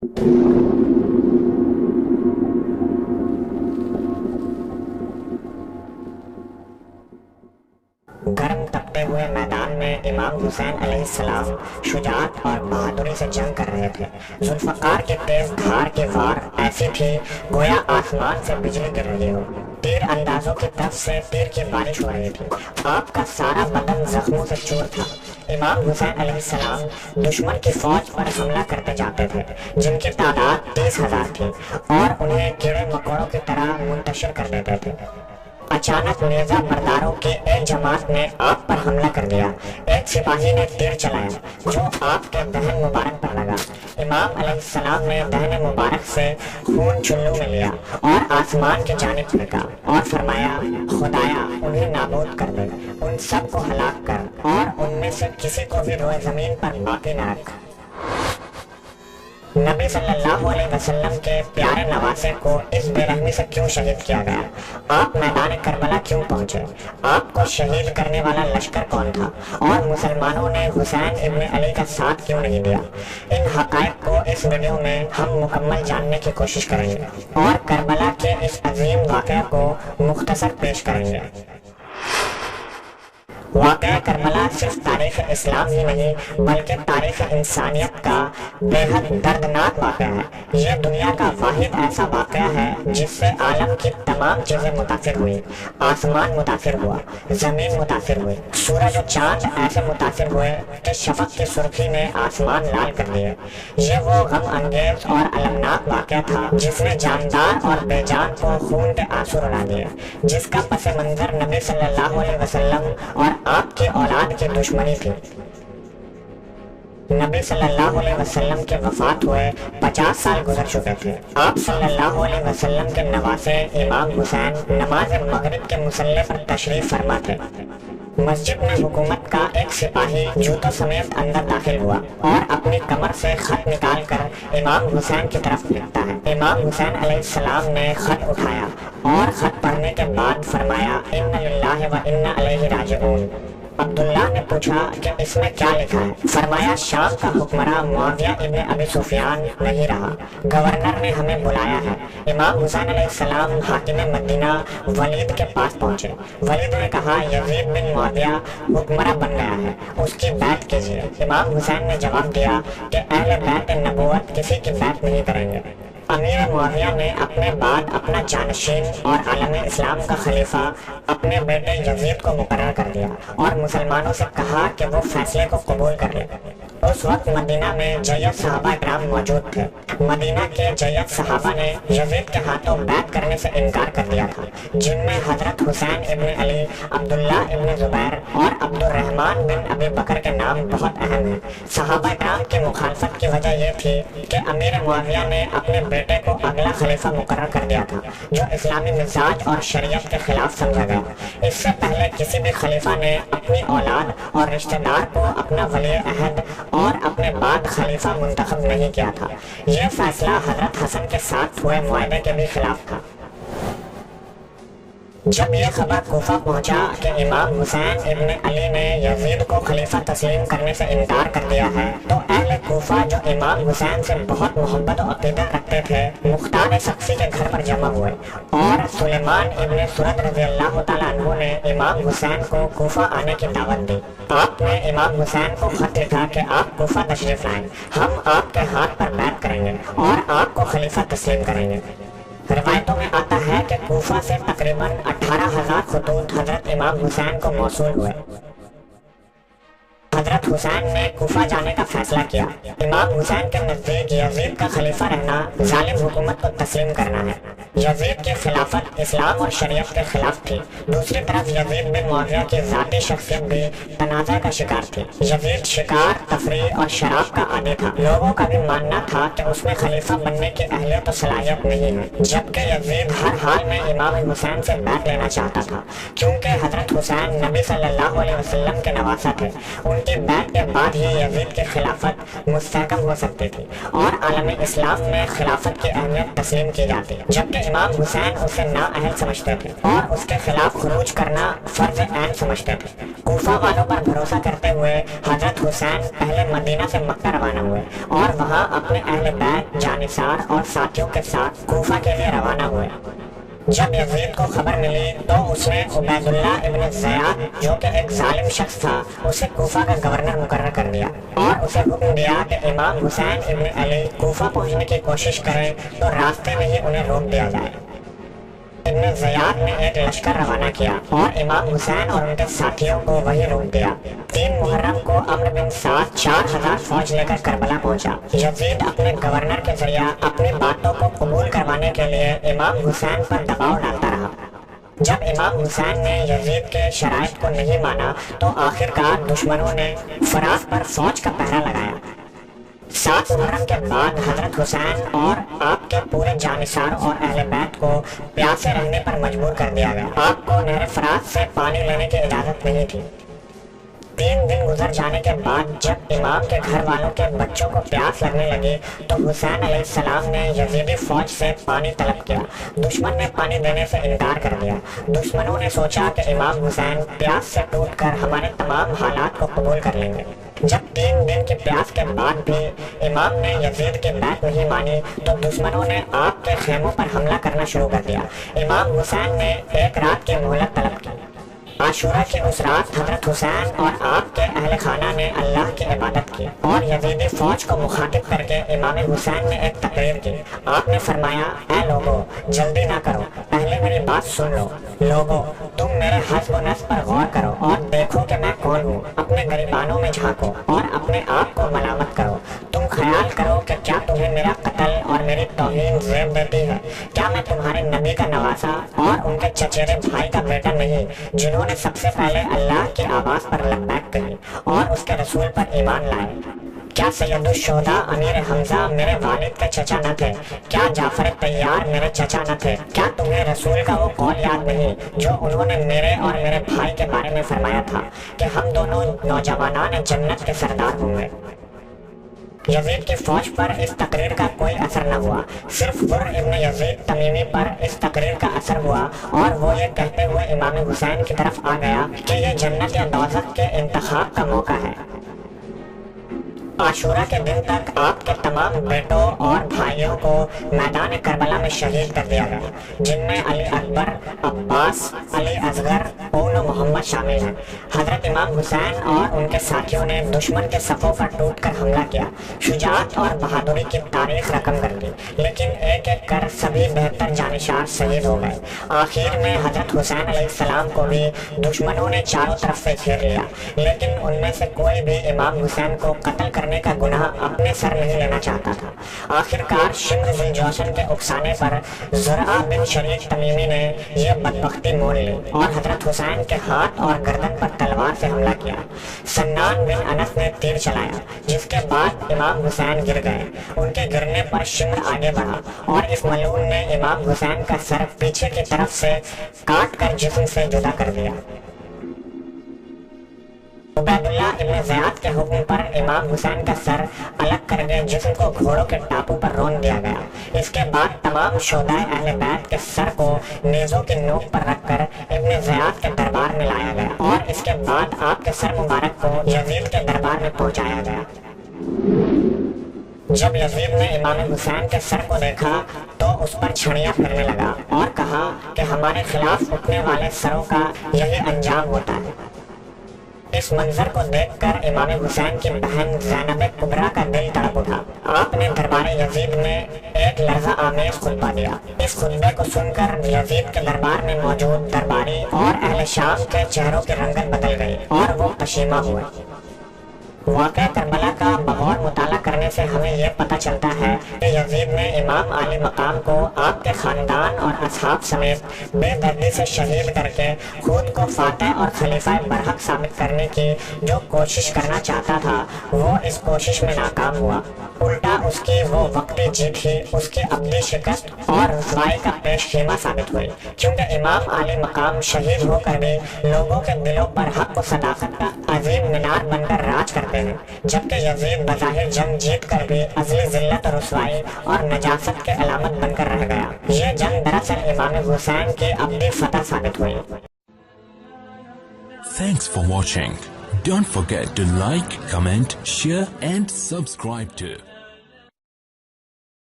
गर्म तपते हुए मैदान में इमाम हुसैन अलैहिस्सलाम शुजाअत और बहादुरी से जंग कर रहे थे। जुल्फ़कार की तेज धार की वार ऐसी थी गोया आसमान से बिजली गिर रही हो। तीर अंदाजों की तरफ से तीर की बारिश हो रही थी। आपका सारा बदन जख्मों से चूर था। इमाम हुसैन अलैहिस्सलाम दुश्मन की फौज पर हमला करते जाते थे, जिनकी तादाद 30,000 थी, और उन्हें कीड़े मकोड़ों की तरह मुंतशिर कर देते थे। अचानक मिर्जा बरदारों की एक जमात ने आप पर हमला कर दिया। एक सिपाही ने तीर चलाया जो आपके दहन मुबारक पर लगा। इमाम अलैहिस्सलाम ने दहन मुबारक से खून चुल्लू में लिया और आसमान की जानिब फेंका और फरमाया, खुदाया उन्हें नाबूद कर दे, उन सब को हलाक कर और उनमें से किसी को भी रोए जमीन पर बाकी न रख। नबी सल्लल्लाहु अलैहि वसल्लम के प्यारे नवासे को इस बेरहमी से क्यों शहीद किया गया? आप मैदान करबला क्यों पहुंचे? आपको शहीद करने वाला लश्कर कौन था? और मुसलमानों ने हुसैन इब्न अली का साथ क्यों नहीं दिया? इन हक़ाइक़ को इस वीडियो में हम मुकम्मल जानने की कोशिश करेंगे और करबला के इस अजीम वाक़या को मुख्तसर पेश करेंगे। वाक़या करबला सिर्फ तारीख़ इस्लाम ही नहीं बल्कि तारीख़ इंसानियत का बेहद दर्दनाक वाक़या है। ये दुनिया का वाहिद ऐसा वाक़या है जिससे आलम की तमाम चीज़ें मुतासिर हुई। आसमान मुतासिर हुआ, ज़मीन मुतासिर हुई, सूरज और चाँद ऐसे मुतासिर हुए कि शफ़क़ की सुर्खी ने आसमान लाल कर दिए। ये वो गम अंगेज़ और अलमनाक वाक़या था जिसने जानदार और बेजान को खून के आंसू रुला दिए, जिसका पस मंज़र नबी सल्लल्लाहु अलैहि वसल्लम और आपकी औलाद की दुश्मनी थी। नबी सल्लल्लाहु अलैहि वसल्लम के वफात हुए 50 साल गुजर चुके थे। आप सल्लल्लाहु अलैहि वसल्लम के नवासे इमाम हुसैन नमाज मगरिब के मुसल्ले पर तशरीफ फरमा थे। मस्जिद में हुकूमत का एक सिपाही जूतों समेत अंदर दाखिल हुआ और अपनी कमर से खत निकाल कर इमाम हुसैन की तरफ लिखता है। इमाम हुसैन अलैहिस्सलाम ने खत उठाया और खत पढ़ने के बाद फरमाया, इन्ना लिल्लाहि व इन्ना इलैहि राजिऊन। अब्दुल्ला ने पूछा कि इसमें क्या लिखा है? फरमाया, शाम का हुक्मरान मुआविया इब्न अबी सुफियान नहीं रहा, गवर्नर ने हमें बुलाया है। इमाम हुसैन अलैहिस्सलाम हाकिम मदीना वलीद के पास पहुंचे। वलीद ने कहा, यजीद बिन मुआविया हुक्मरा बन गया है, उसकी बैत कीजिए। इमाम हुसैन ने जवाब दिया कि अहले बैत नबूवत किसी की बैत नहीं करेंगे। अमीर मुआविया ने अपने बाद अपना जानशीन और आलम इस्लाम का खलीफा अपने बेटे यजीद को मुकर्रर कर दिया और मुसलमानों से कहा कि वो फैसले को कबूल कर ले। उस वक्त मदीना में जय्यद सहाबा इकराम मौजूद थे। मदीना के जय्यद सहाबा ने यजीद के हाथों बैत करने से इनकार कर दिया था, जिनमें हजरत हुसैन इब्न अली, अब्दुल्ला इब्न जुबैर और अब्दुर्रहमान बिन अबी बकर के नाम बहुत अहम हैं। सहाबा इकराम की मुखालफत की वजह यह थी कि अमीर मुआविया ने अपने बेटे को अगला खलीफा मुकर्रर कर दिया था, जो इस्लामी मिजाज और शरीयत के खिलाफ समझा गया। इससे पहले किसी भी खलीफा ने अपनी औलाद और रिश्तेदार को अपना वली अहद और अपने बाद खलीफा मुंतखब नहीं किया था। यह फैसला हजरत हसन के साथ हुए मुआहदे के भी खिलाफ था। जब यह खबर कूफा पहुंचा कि इमाम हुसैन इब्न अली ने यजीद को खलीफा तस्लीम करने से इनकार कर दिया है, तो अहले कूफा जो इमाम हुसैन से बहुत मोहब्बत और अकीदत रखते थे, मुख्तार सख्सी के घर पर जमा हुए और सुलेमान इब्न सुरद रज़ियल्लाहु ताला अन्हु ने इमाम हुसैन को कूफा आने की दावत दी। आपने इमाम हुसैन को खत लिखा कि आप कूफा तशरीफ लाएं, हम आपके हाथ पर बैत करेंगे और आपको खलीफा तस्लीम करेंगे। रिवायतों में आता है कि कूफा से तकरीबन 18,000 खतूत हजरत इमाम हुसैन को मौसूल हुए। हजरत हुसैन ने कूफा जाने का फैसला किया। इमाम हुसैन के नजदीक यजीद का खलीफा रहना जालिम हुकूमत को तस्लीम करना है। यजीद की खिलाफत इस्लाम और शरीयत के खिलाफ थी। दूसरी तरफ यजीद बिन मुआविया की जाती शख्सियत भी तनाज़ा का शिकार थी। यजीद शिकार, तफरीह और शराब का आदी था। लोगों का भी मानना था कि उसमें खलीफा बनने की अहलियत और सलाहियत नहीं है, जबकि यजीद हर हाल में इमाम हुसैन से बैत लेना चाहता था, क्योंकि हजरत हुसैन नबी सल्लल्लाहु अलैहि वसल्लम के नवासा थे। उनकी बैत के बाद ही यजीद की खिलाफत मुस्तहकम हो सकती थी और आलम इस्लाम में खिलाफत की अहमियत तस्लीम की जाती, जबकि امام حسین اسے نااہل سمجھتے تھے اور اس کے خلاف خروج کرنا فرض عین سمجھتے تھے۔ کوفہ والوں پر بھروسہ کرتے ہوئے حضرت حسین پہلے مدینہ سے مکہ روانہ ہوئے اور وہاں اپنے اہل بیت، جانثار اور ساتھیوں کے ساتھ کوفہ کے لیے روانہ ہوئے۔ جب یزید کو خبر ملی تو اس نے عبید اللہ ابن زیاد جو کہ ایک ظالم شخص تھا اسے کوفہ کا گورنر مقرر کر دیا اور اسے حکم دیا کہ امام حسین ابن علی کوفہ پہنچنے کی کوشش کریں تو راستے میں ہی انہیں روک دیا جائے۔ ابن زیاد نے ایک لشکر روانہ کیا اور امام حسین اور ان کے ساتھیوں کو وہی روک دیا۔ 3 محرم کو عمرو بن سعد 4000 فوج لے کر کربلا پہنچا۔ یزید اپنے گورنر کے ذریعہ اپنی باتوں کو قبول کروانے کے لیے امام حسین پر دباؤ ڈالتا رہا۔ جب امام حسین نے یزید کے شرائط کو نہیں مانا تو آخرکار دشمنوں نے فراز پر فوج کا پہرا لگایا۔ 7 محرم کے بعد حضرت حسین اور آپ کے پورے جانثار اور اہل بیت کو پیاسے رہنے پر مجبور کر دیا گیا۔ آپ کو نہر فرات سے پانی لینے کی اجازت نہیں تھی۔ 3 دن گزر جانے کے بعد جب امام کے گھر والوں کے بچوں کو پیاس لگنے لگی تو حسین علیہ السلام نے یزیدی فوج سے پانی طلب کیا۔ دشمن نے پانی دینے سے انکار کر دیا۔ دشمنوں نے سوچا کہ امام حسین پیاس سے ٹوٹ کر ہمارے تمام حالات کو قبول کر لیں گے۔ جب 3 دن کی پیاس کے بعد بھی امام نے یزید کی بات نہیں مانی تو دشمنوں نے آپ کے خیموں پر حملہ کرنا شروع کر دیا۔ امام حسین نے 1 رات کی مہلت طلب کی۔ عاشورہ کی اس رات حضرت حسین اور آپ کے اہل خانہ نے اللہ کی عبادت کی اور یزیدی فوج کو مخاطب کر کے امام حسین نے ایک تقریر کی۔ آپ نے فرمایا، اے لوگو جلدی نہ کرو، پہلے میری بات سن لو۔ لوگو تم میرے حسب و نسب پر غور کرو اور دیکھو کہ میں کون ہوں۔ اپنے گریبانوں میں جھانکو اور اپنے آپ کو ملامت کرو۔ تم خیال کرو کہ کیا تمہیں میرا قتل اور میری توہین زیب دیتی ہے؟ کیا میں تمہارے نبی کا نواسا اور ان کے چچیرے بھائی کا بیٹا نہیں جنہوں نے سب سے پہلے اللہ کی آواز پر لبیک کہی اور اس کے رسول پر ایمان لائے؟ کیا سید الشہداء امیر حمزہ میرے والد کے چچا نہ تھے؟ کیا جعفر طیار میرے چچا نہ تھے؟ کیا تمہیں رسول کا وہ قول یاد نہیں جو انہوں نے میرے اور میرے بھائی کے بارے میں فرمایا تھا کہ ہم دونوں نوجوانان جنت کے سردار ہوں گے؟ یزید کی فوج پر اس تقریر کا کوئی اثر نہ ہوا، صرف ذر ابن یزید تمیمی پر اس تقریر کا اثر ہوا اور وہ یہ کہتے ہوئے امام حسین کی طرف آ گیا کہ یہ جنت یا دوزخ کے انتخاب کا موقع ہے۔ عاشورہ کے دن تک آپ کے تمام بیٹوں اور بھائیوں کو میدان کربلا میں شہید کر دیا گیا، جن میں علی اکبر، عباس، علی اصغر، اول و محمد شامل ہیں۔ حضرت امام حسین اور ان کے ساتھیوں نے دشمن کے صفوں پر ٹوٹ کر حملہ کیا، شجاعت اور بہادری کی تاریخ رقم کر دی، لیکن ایک ایک کر سبھی 72 جانشار شہید ہو گئے۔ آخر میں حضرت حسین علیہ السلام کو بھی دشمنوں نے چاروں طرف سے گھیر لیا، لیکن ان میں سے کوئی بھی امام حسین کو قتل کرنے کا گناہ اپنے سر نہیں لینا چاہتا تھا۔ آخرکار شمر ذی الجوشن کے اکسانے پر زرعہ بن شریک تمیمی نے یہ بدبختی مول لی اور حضرت حسین کے ہاتھ اور گردن پر تلوار سے حملہ کیا۔ سنان بن انس نے تیر چلایا، جس کے بعد امام حسین گر گئے۔ ان کے گرنے پر شمر آگے بڑھا اور اس ملعون نے امام حسین کا سر پیچھے کی طرف سے کاٹ کر جسم سے جدا کر دیا۔ عبید اللہ ابن زیاد کے حکم پر امام حسین کا سر الگ کر کے جسم کو گھوڑوں کے ٹاپو پر رون دیا گیا۔ اس کے بعد تمام شہداء اہل بیت کے سر کو نیزوں کی نوک پر رکھ کر ابن زیاد کے دربار میں لایا گیا اور اس کے بعد آپ کے سر مبارک کو یزید کے دربار میں پہنچایا گیا۔ جب یزید نے امام حسین کے سر کو دیکھا تو اس پر چھڑیاں پھیرنے لگا اور کہا کہ ہمارے خلاف اٹھنے والے سروں کا یہی انجام ہوتا ہے۔ اس منظر کو دیکھ کر امام حسین کی بہن زینب کبریٰ کا دل تڑپ اٹھا۔ آپ نے دربار یزید میں ایک لرزہ آمیز خطبہ دیا۔ اس خطبے کو سن کر یزید کے دربار میں موجود درباری اور اہل شام کے چہروں کی رنگت بدل گئی اور وہ پشیماں ہوئے۔ واقعہ کربلا کا بغور مطالعہ کرنے سے ہمیں یہ پتہ چلتا ہے کہ یزید نے امام عالی مقام کو آپ کے خاندان اور اصحاب سمیت بے دردی سے شہید کر کے خود کو فاتح اور خلیفہ برحق ثابت کرنے کی جو کوشش کرنا چاہتا تھا وہ اس کوشش میں ناکام ہوا۔ الٹا اس کی وہ وقتی جیت ہی اس کی ابدی شکست اور رسوائی کا پیش خیمہ ثابت ہوئی، کیونکہ امام عالی مقام شہید ہو کر بھی لوگوں کے دلوں پر حق و صداقت کا عظیم مینار بن کر راج کرتے चाहते हैं, जबकि यजीद बज़ाहिर जंग जीत कर भी अज़ली ज़िल्लत और रुसवाई और नजासत के अलामत बनकर रह गया। ये जंग दरअसल इमाम हुसैन की अब्दी फतह साबित हुई। Thanks for watching. Don't forget to like, comment, share and subscribe to